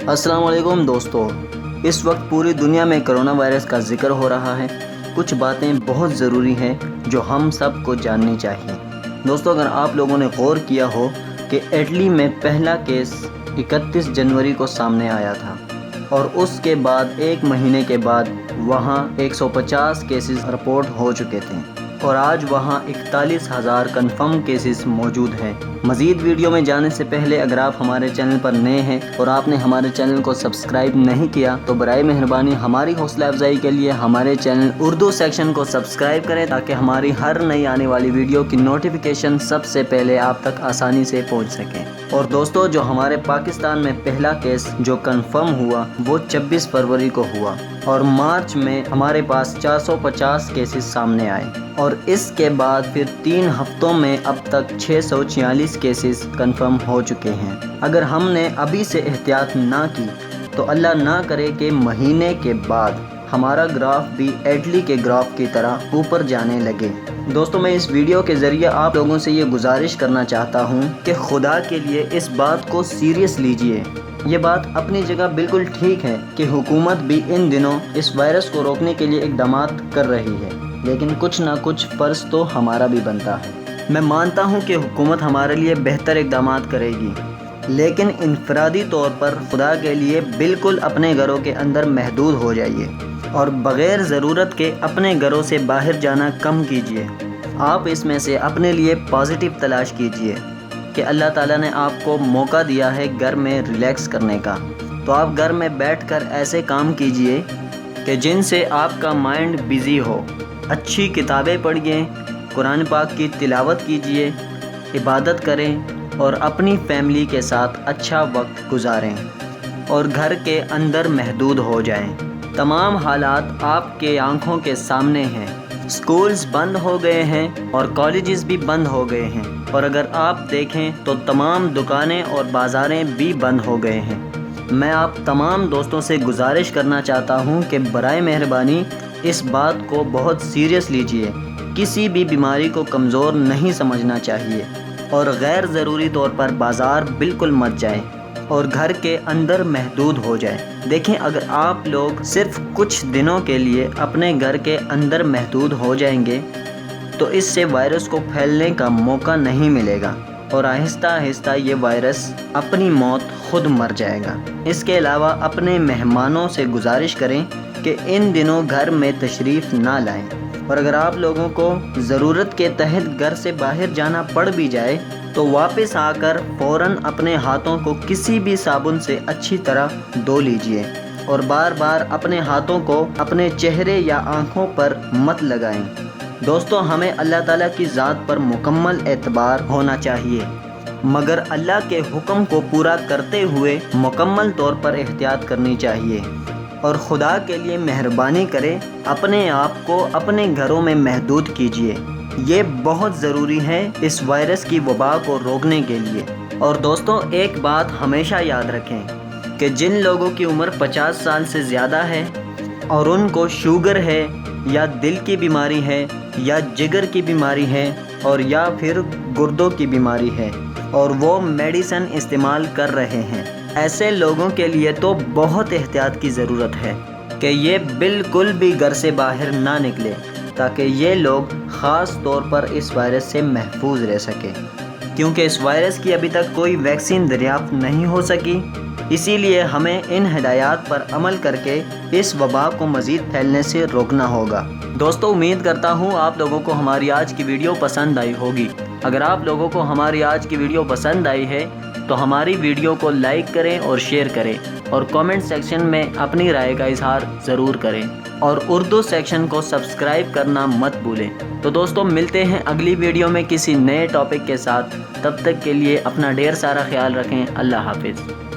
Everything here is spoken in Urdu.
السلام علیکم دوستو، اس وقت پوری دنیا میں کرونا وائرس کا ذکر ہو رہا ہے۔ کچھ باتیں بہت ضروری ہیں جو ہم سب کو جاننی چاہیے۔ دوستو، اگر آپ لوگوں نے غور کیا ہو کہ اٹلی میں پہلا کیس 31 جنوری کو سامنے آیا تھا اور اس کے بعد ایک مہینے کے بعد وہاں 150 کیسز رپورٹ ہو چکے تھے اور آج وہاں 41,000 کنفرم کیسز موجود ہیں۔ مزید ویڈیو میں جانے سے پہلے اگر آپ ہمارے چینل پر نئے ہیں اور آپ نے ہمارے چینل کو سبسکرائب نہیں کیا تو برائے مہربانی ہماری حوصلہ افزائی کے لیے ہمارے چینل اردو سیکشن کو سبسکرائب کریں تاکہ ہماری ہر نئی آنے والی ویڈیو کی نوٹیفیکیشن سب سے پہلے آپ تک آسانی سے پہنچ سکیں۔ اور دوستو، جو ہمارے پاکستان میں پہلا کیس جو کنفرم ہوا وہ 26 فروری کو ہوا اور مارچ میں ہمارے پاس 450 کیسز سامنے آئے اور اس کے بعد پھر 3 ہفتوں میں اب تک 646 کیسز کنفرم ہو چکے ہیں۔ اگر ہم نے ابھی سے احتیاط نہ کی تو اللہ نہ کرے کہ مہینے کے بعد ہمارا گراف بھی اٹلی کے گراف کی طرح اوپر جانے لگے۔ دوستو، میں اس ویڈیو کے ذریعے آپ لوگوں سے یہ گزارش کرنا چاہتا ہوں کہ خدا کے لیے اس بات کو سیریس لیجئے۔ یہ بات اپنی جگہ بالکل ٹھیک ہے کہ حکومت بھی ان دنوں اس وائرس کو روکنے کے لیے اقدامات کر رہی ہے، لیکن کچھ نہ کچھ فرض تو ہمارا بھی بنتا ہے۔ میں مانتا ہوں کہ حکومت ہمارے لیے بہتر اقدامات کرے گی، لیکن انفرادی طور پر خدا کے لیے بالکل اپنے گھروں کے اندر محدود ہو جائیے اور بغیر ضرورت کے اپنے گھروں سے باہر جانا کم کیجیے۔ آپ اس میں سے اپنے لیے پازیٹیو تلاش کیجیے کہ اللہ تعالیٰ نے آپ کو موقع دیا ہے گھر میں ریلیکس کرنے کا، تو آپ گھر میں بیٹھ کر ایسے کام کیجیے کہ جن سے آپ کا مائنڈ بیزی ہو۔ اچھی کتابیں پڑھیے، قرآن پاک کی تلاوت کیجیے، عبادت کریں اور اپنی فیملی کے ساتھ اچھا وقت گزاریں اور گھر کے اندر محدود ہو جائیں۔ تمام حالات آپ کے آنکھوں کے سامنے ہیں۔ سکولز بند ہو گئے ہیں اور کالجز بھی بند ہو گئے ہیں، اور اگر آپ دیکھیں تو تمام دکانیں اور بازاریں بھی بند ہو گئے ہیں۔ میں آپ تمام دوستوں سے گزارش کرنا چاہتا ہوں کہ برائے مہربانی اس بات کو بہت سیریس لیجئے۔ کسی بھی بیماری کو کمزور نہیں سمجھنا چاہیے اور غیر ضروری طور پر بازار بالکل مت جائیں اور گھر کے اندر محدود ہو جائیں۔ دیکھیں، اگر آپ لوگ صرف کچھ دنوں کے لیے اپنے گھر کے اندر محدود ہو جائیں گے تو اس سے وائرس کو پھیلنے کا موقع نہیں ملے گا اور آہستہ آہستہ یہ وائرس اپنی موت خود مر جائے گا۔ اس کے علاوہ اپنے مہمانوں سے گزارش کریں کہ ان دنوں گھر میں تشریف نہ لائیں، اور اگر آپ لوگوں کو ضرورت کے تحت گھر سے باہر جانا پڑ بھی جائے تو واپس آ کر فوراً اپنے ہاتھوں کو کسی بھی صابن سے اچھی طرح دھو لیجئے اور بار بار اپنے ہاتھوں کو اپنے چہرے یا آنکھوں پر مت لگائیں۔ دوستو، ہمیں اللہ تعالیٰ کی ذات پر مکمل اعتبار ہونا چاہیے، مگر اللہ کے حکم کو پورا کرتے ہوئے مکمل طور پر احتیاط کرنی چاہیے۔ اور خدا کے لیے مہربانی کرے اپنے آپ کو اپنے گھروں میں محدود کیجیے۔ یہ بہت ضروری ہے اس وائرس کی وبا کو روکنے کے لیے۔ اور دوستو، ایک بات ہمیشہ یاد رکھیں کہ جن لوگوں کی عمر 50 سال سے زیادہ ہے اور ان کو شوگر ہے یا دل کی بیماری ہے یا جگر کی بیماری ہے اور یا پھر گردوں کی بیماری ہے اور وہ میڈیسن استعمال کر رہے ہیں، ایسے لوگوں کے لیے تو بہت احتیاط کی ضرورت ہے کہ یہ بالکل بھی گھر سے باہر نہ نکلے تاکہ یہ لوگ خاص طور پر اس وائرس سے محفوظ رہ سکیں، کیونکہ اس وائرس کی ابھی تک کوئی ویکسین دریافت نہیں ہو سکی۔ اسی لیے ہمیں ان ہدایات پر عمل کر کے اس وبا کو مزید پھیلنے سے روکنا ہوگا۔ دوستو، امید کرتا ہوں آپ لوگوں کو ہماری آج کی ویڈیو پسند آئی ہوگی۔ اگر آپ لوگوں کو ہماری آج کی ویڈیو پسند آئی ہے تو ہماری ویڈیو کو لائک کریں اور شیئر کریں اور کامنٹ سیکشن میں اپنی رائے کا اظہار ضرور کریں اور اردو سیکشن کو سبسکرائب کرنا مت بھولیں۔ تو دوستو، ملتے ہیں اگلی ویڈیو میں کسی نئے ٹاپک کے ساتھ۔ تب تک کے لیے اپنا ڈھیر سارا خیال رکھیں۔ اللہ حافظ۔